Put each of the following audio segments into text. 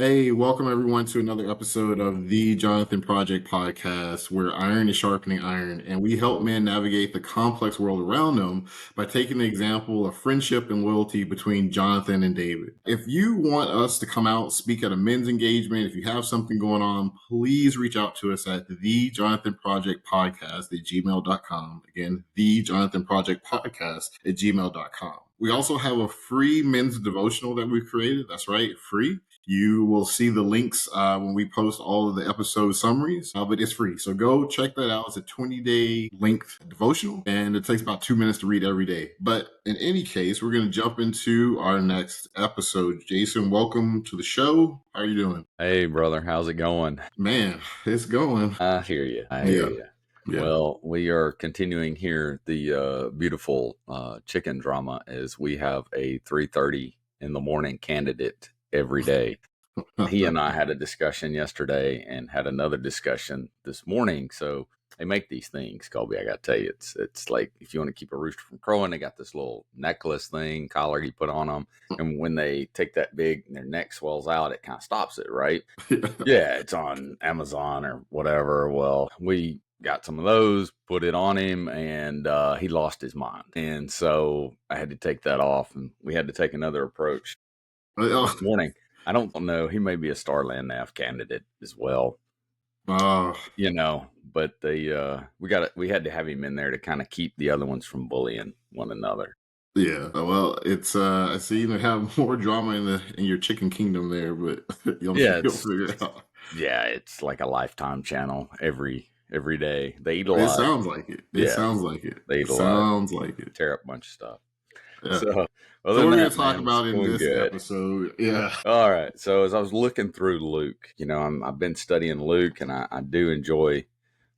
Hey, welcome everyone to another episode of the Jonathan Project Podcast, where iron is sharpening iron, and we help men navigate the complex world around them by taking the example of friendship and loyalty between Jonathan and David. If you want us to come out, speak at a men's engagement, if you have something going on, please reach out to us at the Jonathan Project Podcast at gmail.com. Again, the Jonathan Project Podcast at gmail.com. We also have a free men's devotional that we've created. That's right, free. You will see the links when we post all of the episode summaries, but it's free. So go check that out. It's a 20-day length devotional, and it takes about 2 minutes to read every day. But in any case, we're going to jump into our next episode. Jason, welcome to the show. How are you doing? Hey, brother. How's it going? Man, it's going. I hear you. Yeah. Well, we are continuing here the beautiful chicken drama as we have a 3:30 in the morning candidate every day. He and I had a discussion yesterday and had another discussion this morning. So they make these things, Colby. I got to tell you, it's like if you want to keep a rooster from crowing, they got this little necklace thing, collar you put on them. And when they take that big and their neck swells out, it kind of stops it, right? Yeah, it's on Amazon or whatever. Well, we got some of those, put it on him, and he lost his mind. And so I had to take that off, and we had to take another approach this morning. I don't know. He may be a Starland Nav candidate as well. But we had to have him in there to kind of keep the other ones from bullying one another. Yeah, well, it's I see you have more drama in your chicken kingdom there, but you'll figure it out. Yeah, it's like a Lifetime channel every day. They eat a lot. It sounds like it. They eat a lot. Sounds like it. Tear up a bunch of stuff. Yeah. So we're going to talk about in this episode. Yeah. All right. So as I was looking through Luke, I've been studying Luke, and I do enjoy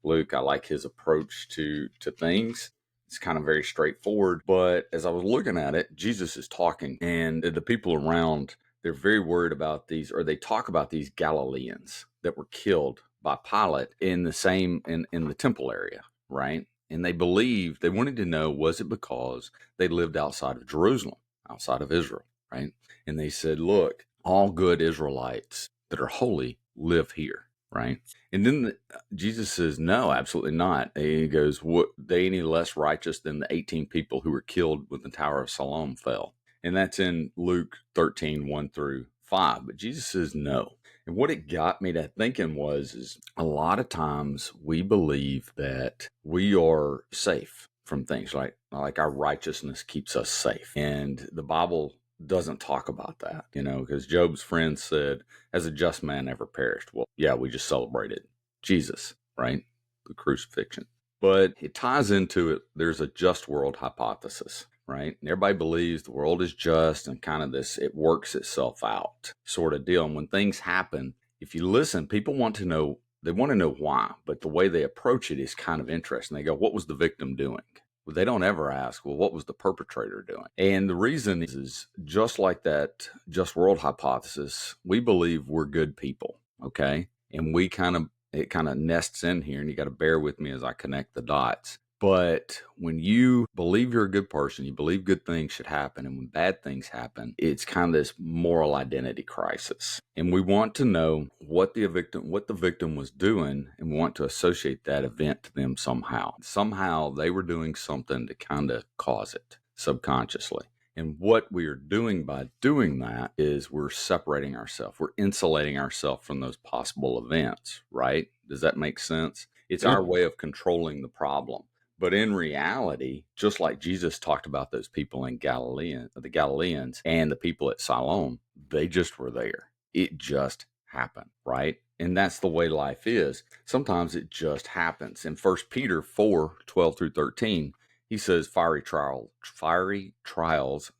Luke. I like his approach to things. It's kind of very straightforward. But as I was looking at it, Jesus is talking, and the people around, they're very worried about these, or they talk about these Galileans that were killed by Pilate in the temple area, right? And they wanted to know, was it because they lived outside of Jerusalem, outside of Israel, right? And they said, look, all good Israelites that are holy live here, right? And then Jesus says, no, absolutely not. He goes, what, they any less righteous than the 18 people who were killed when the Tower of Siloam fell? And that's in Luke 13, 1-5. But Jesus says no. And what it got me to thinking is a lot of times we believe that we are safe from things like our righteousness keeps us safe. And the Bible doesn't talk about that, because Job's friend said, has a just man ever perished? Well, yeah, we just celebrated Jesus, right? The crucifixion. But it ties into it. There's a just world hypothesis, right? And everybody believes the world is just and kind of this, it works itself out sort of deal. And when things happen, if you listen, people want to know why, but the way they approach it is kind of interesting. They go, what was the victim doing? Well, they don't ever ask, well, what was the perpetrator doing? And the reason is just like that just world hypothesis, we believe we're good people, okay? And it kind of nests in here, and you got to bear with me as I connect the dots. But when you believe you're a good person, you believe good things should happen, and when bad things happen, it's kind of this moral identity crisis. And we want to know what the victim was doing, and we want to associate that event to them somehow. Somehow they were doing something to kind of cause it subconsciously. And what we are doing by doing that is we're separating ourselves. We're insulating ourselves from those possible events, right? Does that make sense? It's our way of controlling the problem. But in reality, just like Jesus talked about those people in the Galileans and the people at Siloam, they just were there. It just happened, right? And that's the way life is. Sometimes it just happens. In 1 Peter 4:12-13, he says, fiery trials,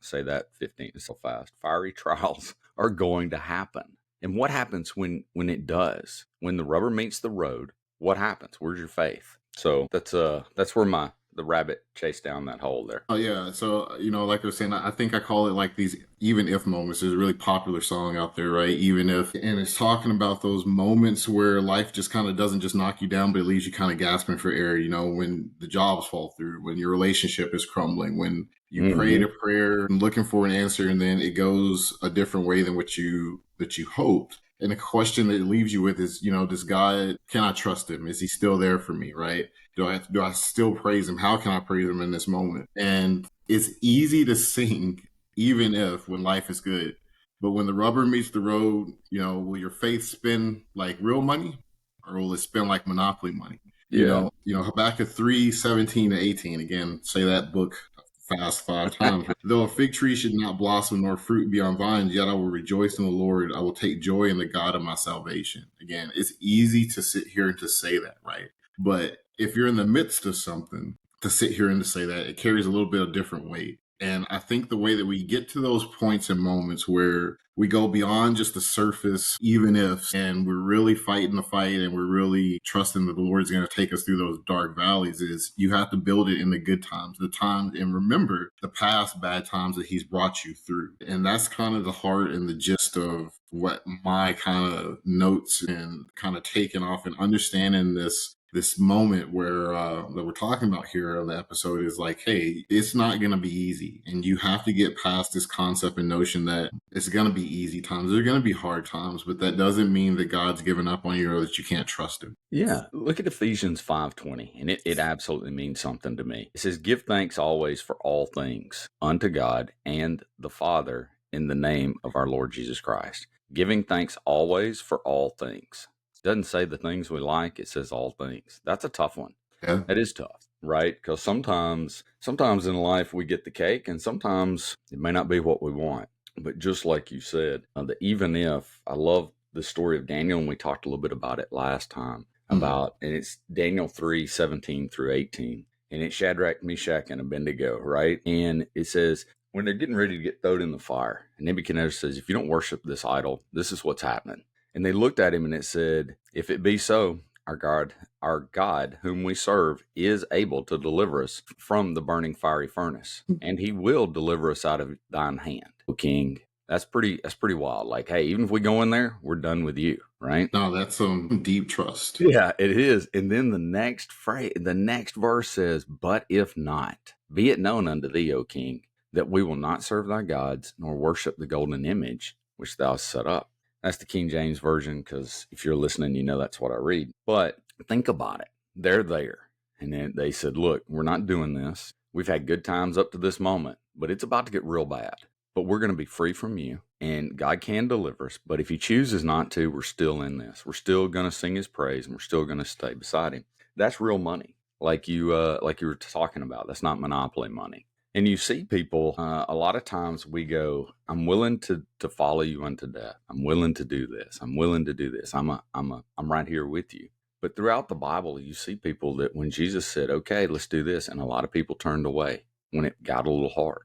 say that 15, it's so fast. Fiery trials are going to happen. And what happens when it does? When the rubber meets the road, what happens? Where's your faith? So that's where the rabbit chased down that hole there. Oh yeah. So, like I was saying, I think I call it like these even if moments. There's a really popular song out there, right? Even if, and it's talking about those moments where life just kind of doesn't just knock you down, but it leaves you kind of gasping for air, when the jobs fall through, when your relationship is crumbling, when you prayed a prayer looking for an answer and then it goes a different way than what you hoped. And the question that it leaves you with is, does God, can I trust him? Is he still there for me? Right? Do I still praise him? How can I praise him in this moment? And it's easy to sing, even if when life is good. But when the rubber meets the road, will your faith spin like real money, or will it spin like monopoly money? Yeah. Habakkuk 3:17-18. Again, say that book fast 5 times. Though a fig tree should not blossom nor fruit be on vines, yet I will rejoice in the Lord. I will take joy in the God of my salvation. Again, it's easy to sit here and to say that, right? But if you're in the midst of something, to sit here and to say that, it carries a little bit of different weight. And I think the way that we get to those points and moments where we go beyond just the surface, even if, and we're really fighting the fight and we're really trusting that the Lord's going to take us through those dark valleys, is you have to build it in the good times, and remember the past bad times that he's brought you through. And that's kind of the heart and the gist of what my kind of notes and kind of taking off and understanding this moment where that we're talking about here on the episode is like, hey, it's not going to be easy, and you have to get past this concept and notion that it's going to be easy times. There are going to be hard times, but that doesn't mean that God's given up on you or that you can't trust him. Yeah. Look at Ephesians 5:20, and it absolutely means something to me. It says, give thanks always for all things unto God and the Father in the name of our Lord Jesus Christ. Giving thanks always for all things. It doesn't say the things we like, it says all things. That's a tough one. Yeah. That is tough, right? Because sometimes in life we get the cake, and sometimes it may not be what we want. But just like you said, the even if, I love the story of Daniel, and we talked a little bit about it last time about, and it's Daniel 3:17-18, and it's Shadrach, Meshach, and Abednego, right? And it says, when they're getting ready to get thrown in the fire, and Nebuchadnezzar says, if you don't worship this idol, this is what's happening. And they looked at him and it said, if it be so, our God, whom we serve, is able to deliver us from the burning fiery furnace, and he will deliver us out of thine hand, O king. That's pretty wild. Like, hey, even if we go in there, we're done with you, right? No, that's some deep trust. Yeah, it is. And then the next verse says, but if not, be it known unto thee, O king, that we will not serve thy gods, nor worship the golden image which thou hast set up. That's the King James Version, because if you're listening, you know that's what I read. But think about it. They're there. And then they said, look, we're not doing this. We've had good times up to this moment, but it's about to get real bad. But we're going to be free from you, and God can deliver us. But if he chooses not to, we're still in this. We're still going to sing his praise, and we're still going to stay beside him. That's real money, like you were talking about. That's not monopoly money. And you see people, a lot of times we go, I'm willing to follow you unto death. I'm willing to do this. I'm willing to do this. I'm right here with you. But throughout the Bible, you see people that when Jesus said, okay, let's do this, and a lot of people turned away when it got a little hard.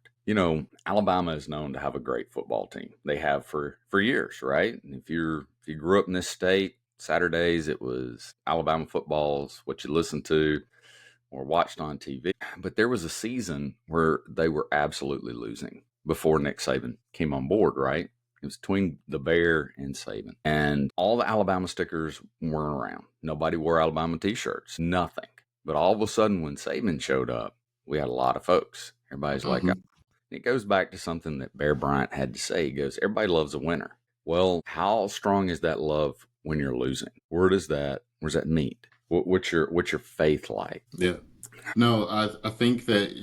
Alabama is known to have a great football team. They have for years, right? And if you grew up in this state, Saturdays it was Alabama football's what you listened to or watched on TV. But there was a season where they were absolutely losing before Nick Saban came on board, right? It was between the Bear and Saban. And all the Alabama stickers weren't around. Nobody wore Alabama t-shirts, nothing. But all of a sudden when Saban showed up, we had a lot of folks. Everybody's like, it goes back to something that Bear Bryant had to say. He goes, everybody loves a winner. Well, how strong is that love when you're losing? Where's that meet? What's your faith like? Yeah. No, I think that,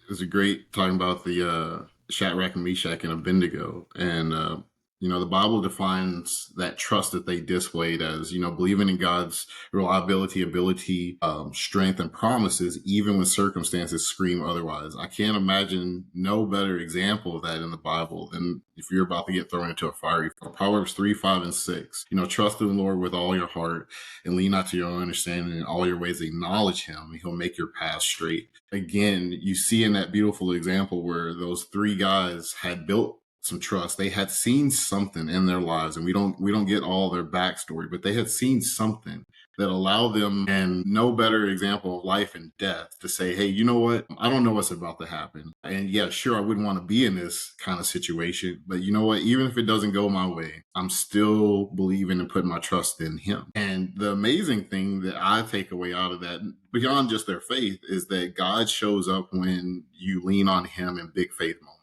it's a great talking about the Shadrach and Meshach and Abednego. And, the Bible defines that trust that they displayed as, believing in God's reliability, ability, strength, and promises, even when circumstances scream otherwise. I can't imagine no better example of that in the Bible than if you're about to get thrown into a fiery fire. Proverbs 3:5-6. Trust in the Lord with all your heart and lean not to your own understanding. In all your ways acknowledge him, and he'll make your path straight. Again, you see in that beautiful example where those three guys had built some trust. They had seen something in their lives, and we don't get all their backstory, but they had seen something that allowed them, and no better example of life and death, to say, hey, you know what? I don't know what's about to happen. And yeah, sure, I wouldn't want to be in this kind of situation, but you know what? Even if it doesn't go my way, I'm still believing and putting my trust in him. And the amazing thing that I take away out of that, beyond just their faith, is that God shows up when you lean on him in big faith moments.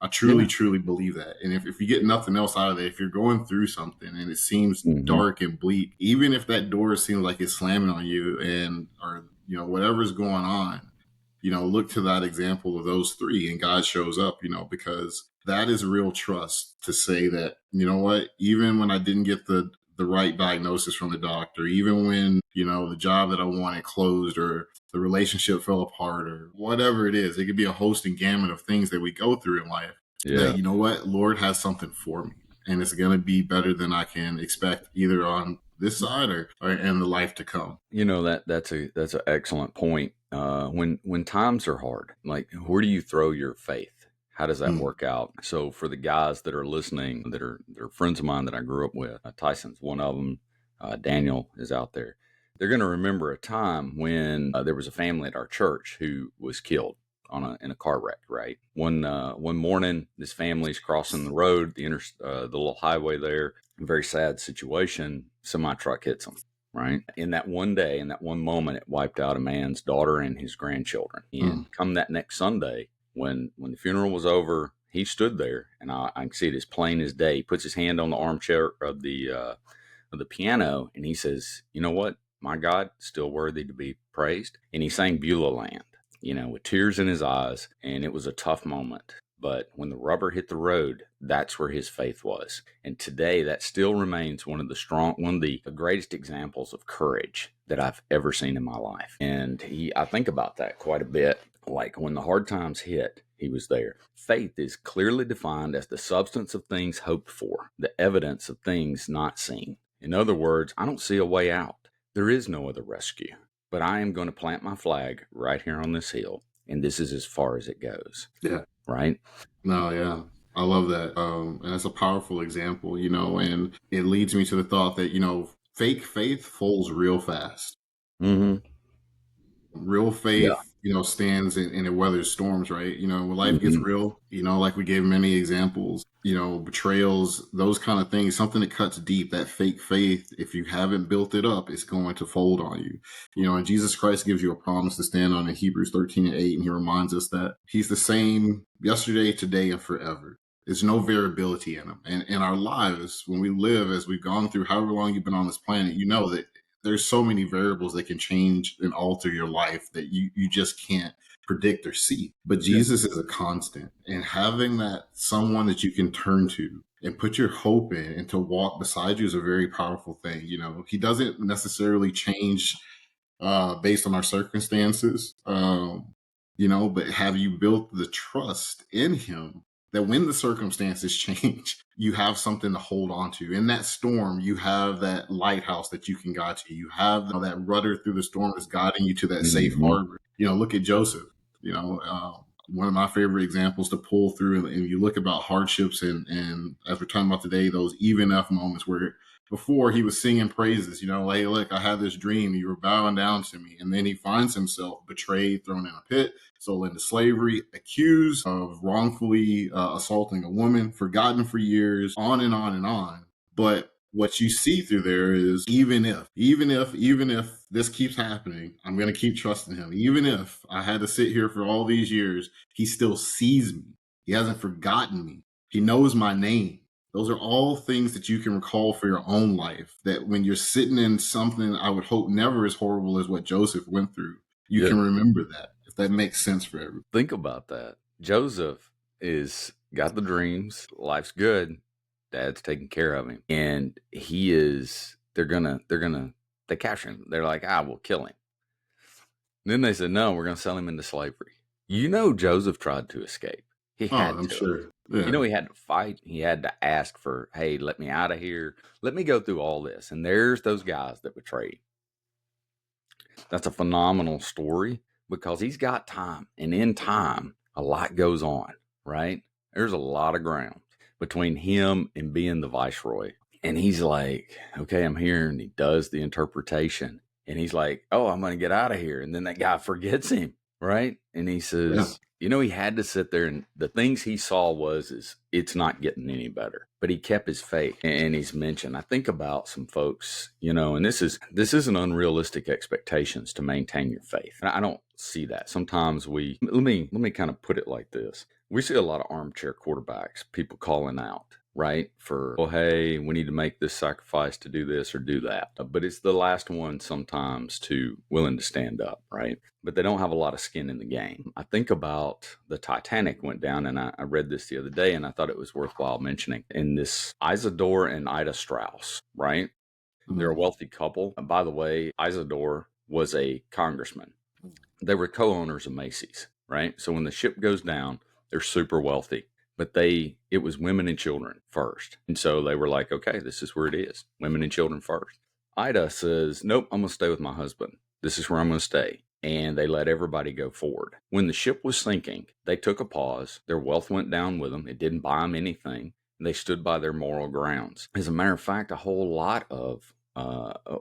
I Yeah. truly believe that. And if you get nothing else out of it, if you're going through something and it seems Hmm. dark and bleak, even if that door seems like it's slamming on you and or whatever's going on, look to that example of those three and God shows up, because that is real trust to say that, what, even when I didn't get the right diagnosis from the doctor, even when, the job that I wanted closed or the relationship fell apart or whatever it is, it could be a host and gamut of things that we go through in life that, Yeah. what, Lord has something for me and it's going to be better than I can expect either on this side or in the life to come. That's an excellent point. When times are hard, like where do you throw your faith? How does that Mm, work out? So for the guys that are listening, they're friends of mine that I grew up with. Tyson's one of them. Daniel is out there. They're going to remember a time when there was a family at our church who was killed in a car wreck. Right. One morning, this family's crossing the road, the little highway there. Very sad situation. Semi truck hits them. Right. In that one day, in that one moment, it wiped out a man's daughter and his grandchildren. mm, And come that next Sunday, when the funeral was over, he stood there, and I can see it as plain as day. He puts his hand on the armchair of the piano, and he says, "You know what? My God, still worthy to be praised." And he sang Beulah Land, with tears in his eyes, and it was a tough moment. But when the rubber hit the road, that's where his faith was. And today, that still remains one of the greatest examples of courage that I've ever seen in my life. And I think about that quite a bit. Like when the hard times hit, he was there. Faith is clearly defined as the substance of things hoped for, the evidence of things not seen. In other words, I don't see a way out. There is no other rescue. But I am going to plant my flag right here on this hill, and this is as far as it goes. yeah. Right? No, yeah. I love that. And it's a powerful example, and it leads me to the thought that, fake faith folds real fast. Mm-hmm. Real Yeah. faith, stands and it weathers storms, right? When life gets Mm-hmm. real, like we gave many examples, betrayals, those kind of things, something that cuts deep, that fake faith, if you haven't built it up, it's going to fold on you. And Jesus Christ gives you a promise to stand on in Hebrews 13:8, and he reminds us that he's the same yesterday, today, and forever. There's no variability in him. And in our lives, when we live, as we've gone through however long you've been on this planet, that there's so many variables that can change and alter your life that you just can't predict or see. But Yeah. Jesus is a constant, and having that someone that you can turn to and put your hope in and to walk beside you is a very powerful thing. He doesn't necessarily change based on our circumstances, but have you built the trust in him that when the circumstances change, you have something to hold on to. In that storm, you have that lighthouse that you can guide to. You have that rudder through the storm that's guiding you to that safe Mm-hmm. harbor. Look at Joseph. One of my favorite examples to pull through, and you look about hardships and as we're talking about today, those even F moments where before he was singing praises, like, hey, look, I had this dream. You were bowing down to me. And then he finds himself betrayed, thrown in a pit, sold into slavery, accused of wrongfully assaulting a woman, forgotten for years, on and on and on. But what you see through there is even if this keeps happening, I'm going to keep trusting him. Even if I had to sit here for all these years, he still sees me. He hasn't forgotten me. He knows my name. Those are all things that you can recall for your own life, that when you're sitting in something I would hope never as horrible as what Joseph went through, you Yeah. can remember that, if that makes sense for everyone. Think about that. Joseph is got the dreams. Life's good. Dad's taking care of him. And they capture him. They're like, we'll kill him. And then they said, no, we're going to sell him into slavery. Joseph tried to escape. He Oh, had I'm to. sure. Yeah. He had to fight. He had to ask for, hey, let me out of here. Let me go through all this. And there's those guys that betrayed. That's a phenomenal story because he's got time. And in time, a lot goes on, right? There's a lot of ground between him and being the viceroy. And he's like, okay, I'm here. And he does the interpretation. And he's like, oh, I'm going to get out of here. And then that guy forgets him, right? And he Yeah. says, he had to sit there, and the things he saw is it's not getting any better. But he kept his faith, and he's mentioned. I think about some folks, and this isn't unrealistic expectations to maintain your faith. And I don't see that. Sometimes let me kind of put it like this. We see a lot of armchair quarterbacks, people calling out, right? For, oh, hey, we need to make this sacrifice to do this or do that. But it's the last one sometimes to willing to stand up, right? But they don't have a lot of skin in the game. I think about the Titanic went down, and I read this the other day, and I thought it was worthwhile mentioning. In this, Isadore and Ida Strauss, right? They're a wealthy couple. And by the way, Isadore was a congressman. They were co-owners of Macy's, right? So when the ship goes down, they're super wealthy, but it was women and children first. And so they were like, okay, this is where it is. Women and children first. Ida says, nope, I'm going to stay with my husband. This is where I'm going to stay. And they let everybody go forward. When the ship was sinking, they took a pause. Their wealth went down with them. It didn't buy them anything. They stood by their moral grounds. As a matter of fact, a whole lot of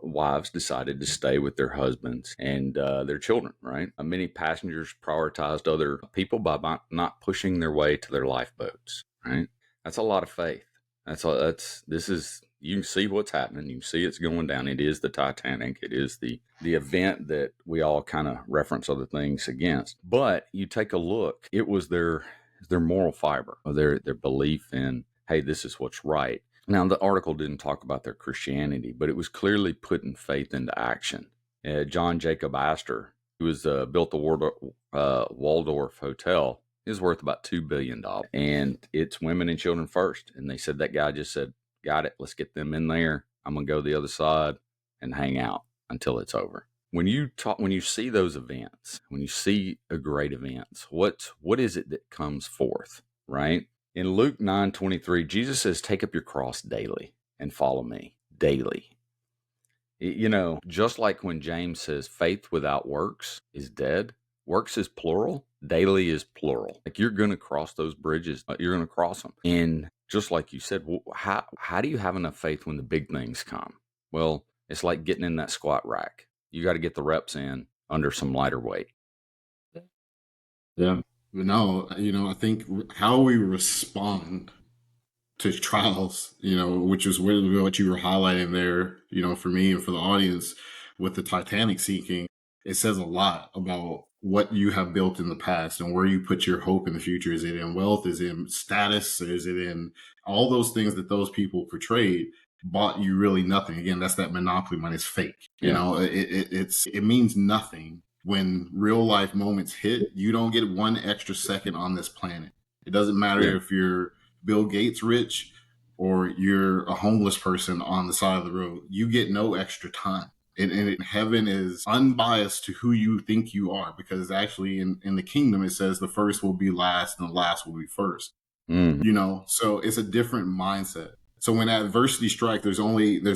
wives decided to stay with their husbands and their children, right? Many passengers prioritized other people by not pushing their way to their lifeboats, right? That's a lot of faith. You can see what's happening. You can see it's going down. It is the Titanic. It is the event that we all kind of reference other things against. But you take a look, it was their moral fiber, their belief in, hey, this is what's right. Now, the article didn't talk about their Christianity, but it was clearly putting faith into action. John Jacob Astor, who built the Waldorf Hotel, is worth about $2 billion. And it's women and children first. And they said that guy just said, got it, let's get them in there. I'm going to go the other side and hang out until it's over. When you see those events, when you see a great events, what is it that comes forth, right? In Luke 9:23, Jesus says, take up your cross daily and follow me daily. Just like when James says faith without works is dead, works is plural, daily is plural. Like you're going to cross those bridges, you're going to cross them. And just like you said, how do you have enough faith when the big things come? Well, it's like getting in that squat rack. You got to get the reps in under some lighter weight. Yeah. But no, I think how we respond to trials, which is really what you were highlighting there, for me and for the audience with the Titanic sinking, it says a lot about what you have built in the past and where you put your hope in the future. Is it in wealth? Is it in status? Is it in all those things that those people portrayed? Bought you really nothing. Again, that's that monopoly money. It's fake. Yeah. It means nothing. When real life moments hit, you don't get 1 extra second on this planet. It doesn't matter if you're Bill Gates rich or you're a homeless person on the side of the road. You get no extra time. And heaven is unbiased to who you think you are, because actually in the kingdom, it says the first will be last and the last will be first. So it's a different mindset. So when adversity strikes, there's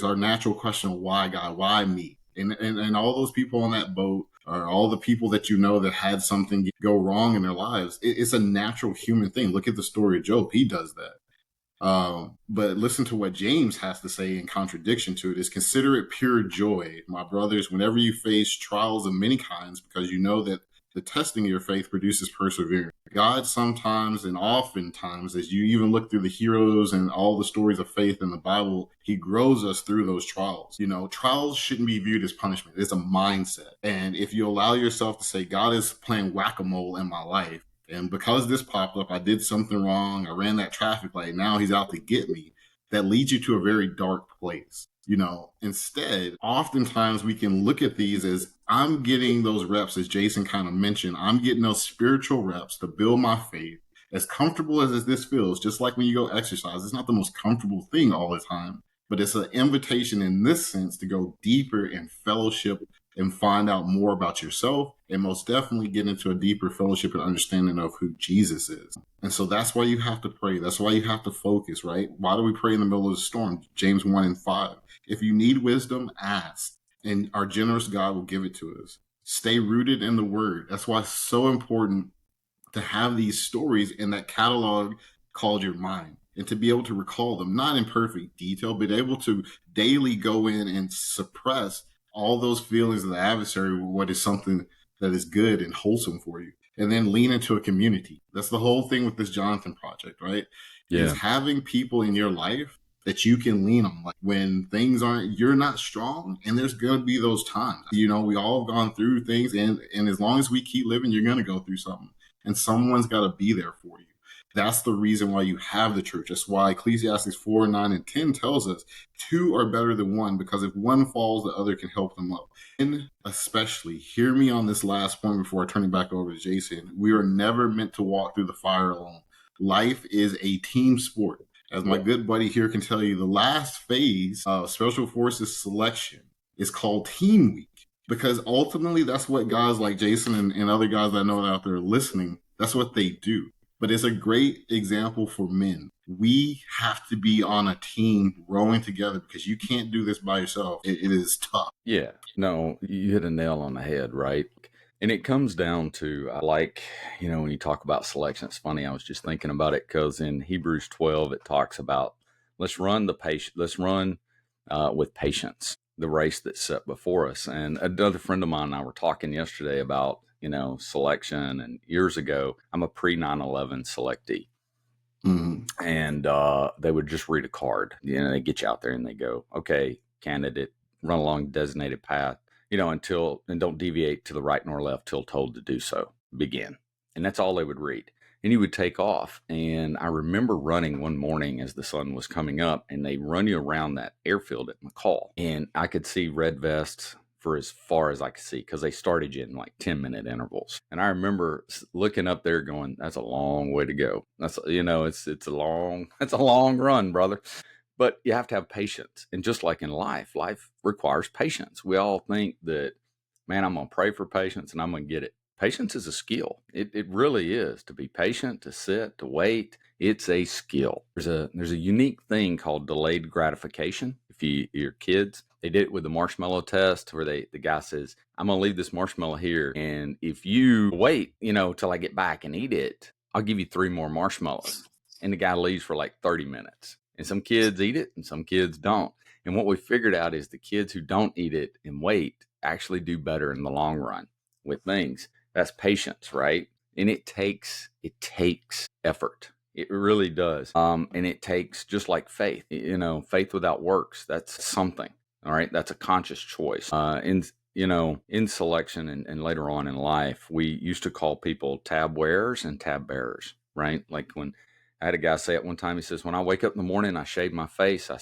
our natural question of why God, why me? And all those people on that boat, or all the people that that had something go wrong in their lives, it's a natural human thing. Look at the story of Job. He does that. But listen to what James has to say in contradiction to it is, consider it pure joy, my brothers, whenever you face trials of many kinds, because you know that the testing of your faith produces perseverance. God sometimes and oftentimes, as you even look through the heroes and all the stories of faith in the Bible, he grows us through those trials. Trials shouldn't be viewed as punishment. It's a mindset. And if you allow yourself to say, God is playing whack-a-mole in my life, and because this popped up, I did something wrong, I ran that traffic light, now he's out to get me, that leads you to a very dark place. Instead, oftentimes we can look at these as, I'm getting those reps, as Jason kind of mentioned, I'm getting those spiritual reps to build my faith. As comfortable as this feels, just like when you go exercise, it's not the most comfortable thing all the time, but it's an invitation in this sense to go deeper in fellowship and find out more about yourself, and most definitely get into a deeper fellowship and understanding of who Jesus is. And so that's why you have to pray. That's why you have to focus, right? Why do we pray in the middle of the storm? James 1:5. If you need wisdom, ask, and our generous God will give it to us. Stay rooted in the word. That's why it's so important to have these stories in that catalog called your mind, and to be able to recall them, not in perfect detail, but able to daily go in and suppress all those feelings of the adversary with what is something that is good and wholesome for you. And then lean into a community. That's the whole thing with this Jonathan Project, right? Yeah. Is having people in your life that you can lean on. Like when things you're not strong, and there's going to be those times. We all have gone through things, and as long as we keep living, you're going to go through something. And someone's got to be there for you. That's the reason why you have the church. That's why Ecclesiastes 4, 9, and 10 tells us two are better than one, because if one falls, the other can help them up. And especially, hear me on this last point before I turn it back over to Jason. We are never meant to walk through the fire alone. Life is a team sport. As my good buddy here can tell you, the last phase of Special Forces selection is called Team Week, because ultimately that's what guys like Jason and other guys that I know out there listening, that's what they do. But it's a great example for men. We have to be on a team rowing together, because you can't do this by yourself. It is tough. Yeah, no, you hit a nail on the head, right? And it comes down to, I like, when you talk about selection, it's funny. I was just thinking about it because in Hebrews 12, it talks about let's run with patience the race that's set before us. And another friend of mine and I were talking yesterday about, selection. And years ago, I'm a pre 9/11 selectee. Mm-hmm. And they would just read a card. They get you out there and they go, okay, candidate, run along designated path, and don't deviate to the right nor left till told to do so. Begin. And that's all they would read. And you would take off. And I remember running one morning as the sun was coming up, and they run you around that airfield at McCall. And I could see red vests for as far as I could see, because they started you in like 10-minute intervals. And I remember looking up there going, that's a long way to go. That's, it's a long run, brother. But you have to have patience. And just like in life requires patience. We all think that, man, I'm going to pray for patience and I'm going to get it. Patience is a skill. It really is. To be patient, to sit, to wait, it's a skill. There's a unique thing called delayed gratification. If your kids, they did it with the marshmallow test, where the guy says, I'm going to leave this marshmallow here, and if you wait, till I get back and eat it, I'll give you 3 more marshmallows. And the guy leaves for like 30 minutes. And some kids eat it and some kids don't. And what we figured out is the kids who don't eat it and wait actually do better in the long run with things. That's patience, right? And it takes effort. It really does. And it takes, just like faith, faith without works, that's something. All right. That's a conscious choice. In selection and later on in life, we used to call people tab wearers and tab bearers, right? Like when I had a guy say at one time, he says, when I wake up in the morning, I shave my face. I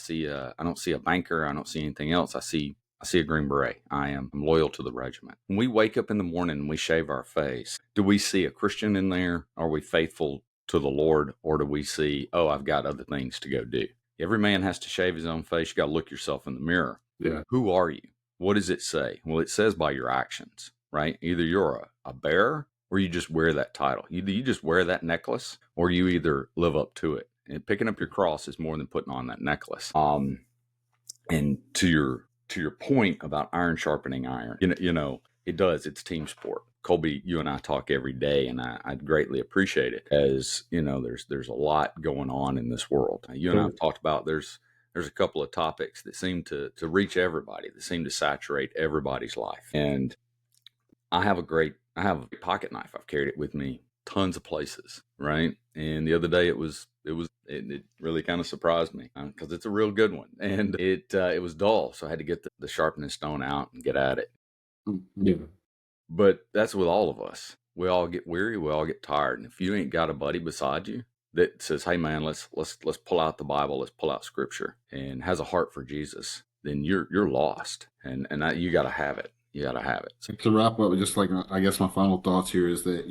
don't see a banker. I don't see anything else. I see a Green Beret. I'm loyal to the regiment. When we wake up in the morning and we shave our face, do we see a Christian in there? Are we faithful to the Lord? Or do we see, I've got other things to go do? Every man has to shave his own face. You got to look yourself in the mirror. Yeah. Who are you? What does it say? Well, it says by your actions, right? Either you're a bearer, or you just wear that title. Either you just wear that necklace, or you either live up to it. And picking up your cross is more than putting on that necklace. And to your point about iron sharpening iron, it does. It's team sport. Colby, you and I talk every day, and I greatly appreciate it. As there's a lot going on in this world. You and I have talked about there's a couple of topics that seem to reach everybody, that seem to saturate everybody's life. And I have a pocket knife. I've carried it with me tons of places, right? And the other day it really kind of surprised me, because it's a real good one, and it was dull, so I had to get the sharpening stone out and get at it. Yeah. But that's with all of us. We all get weary, we all get tired, and if you ain't got a buddy beside you that says, hey man, let's pull out the Bible, let's pull out Scripture, and has a heart for Jesus, then you're lost, and that, you got to have it. You got to have it. So to wrap up, just like, I guess my final thoughts here is that,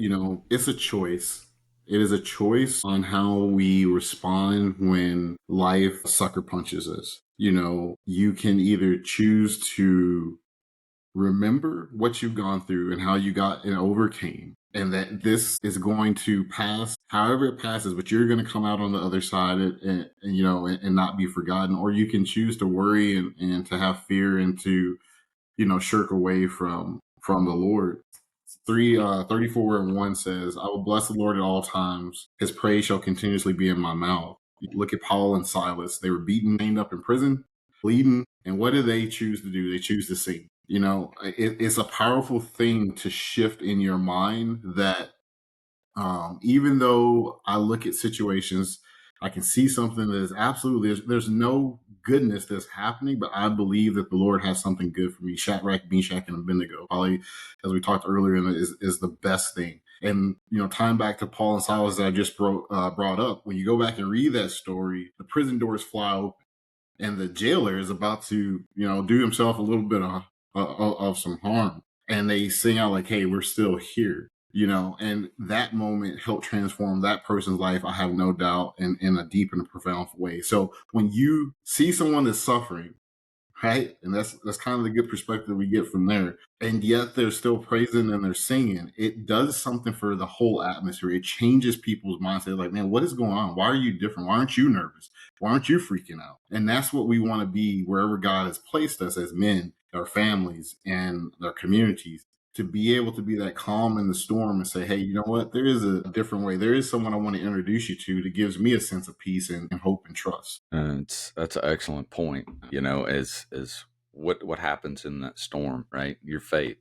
it's a choice. It is a choice on how we respond when life sucker punches us. You can either choose to remember what you've gone through and how you got and overcame, and that this is going to pass however it passes, but you're going to come out on the other side and not be forgotten. Or you can choose to worry and to have fear and to shirk away from the Lord. 34:1 says, I will bless the Lord at all times. His praise shall continuously be in my mouth. You look at Paul and Silas. They were beaten, chained up in prison, bleeding. And what do they choose to do? They choose to sing. It's a powerful thing to shift in your mind that even though I look at situations, I can see something that is absolutely, there's no goodness that's happening, but I believe that the Lord has something good for me. Shadrack, Meshach, and Abednego, probably, as we talked earlier, is the best thing. And, tying back to Paul and Silas that I just brought up, when you go back and read that story, the prison doors fly open and the jailer is about to, do himself a little bit of some harm. And they sing out like, hey, we're still here, and that moment helped transform that person's life, I have no doubt, in a deep and a profound way. So when you see someone that's suffering, right? And that's kind of the good perspective we get from there. And yet they're still praising and they're singing. It does something for the whole atmosphere. It changes people's mindset. Like, man, what is going on? Why are you different? Why aren't you nervous? Why aren't you freaking out? And that's what we want to be wherever God has placed us as men, our families, and our communities, to be able to be that calm in the storm and say, hey, you know what? There is a different way. There is someone I want to introduce you to that gives me a sense of peace and hope and trust. That's an excellent point. As what happens in that storm, right? Your faith.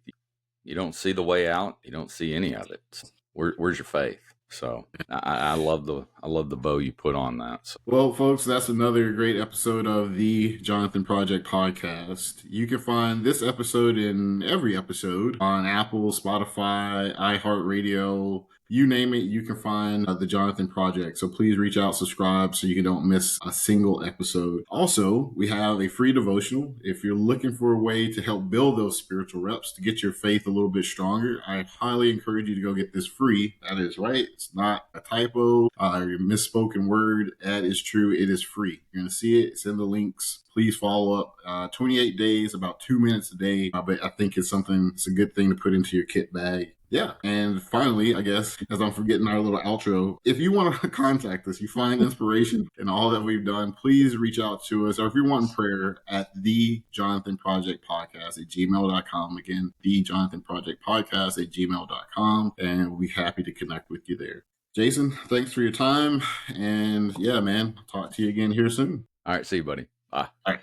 You don't see the way out. You don't see any of it. So where's your faith? So I love the bow you put on that. So. Well, folks, that's another great episode of the Jonathan Project podcast. You can find this episode and every episode on Apple, Spotify, iHeartRadio, you name it. You can find the Jonathan Project. So please reach out, subscribe so you don't miss a single episode. Also, we have a free devotional. If you're looking for a way to help build those spiritual reps to get your faith a little bit stronger, I highly encourage you to go get this free. That is right. It's not a typo or a misspoken word. That is true. It is free. You're going to see it. It's in the links. Please follow up. 28 days, about 2 minutes a day. But I think it's a good thing to put into your kit bag. Yeah. And finally, I guess, as I'm forgetting our little outro, if you want to contact us, you find inspiration in all that we've done, please reach out to us. Or if you want prayer, at the Jonathan Project Podcast at gmail.com. Again, the Jonathan Project Podcast at gmail.com. And we'll be happy to connect with you there. Jason, thanks for your time. And yeah, man, I'll talk to you again here soon. All right. See you, buddy. Bye. All right.